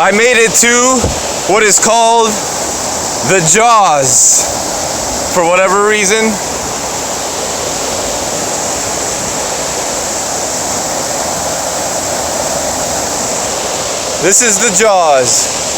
I made it to what is called the Jaws for whatever reason. This is the Jaws.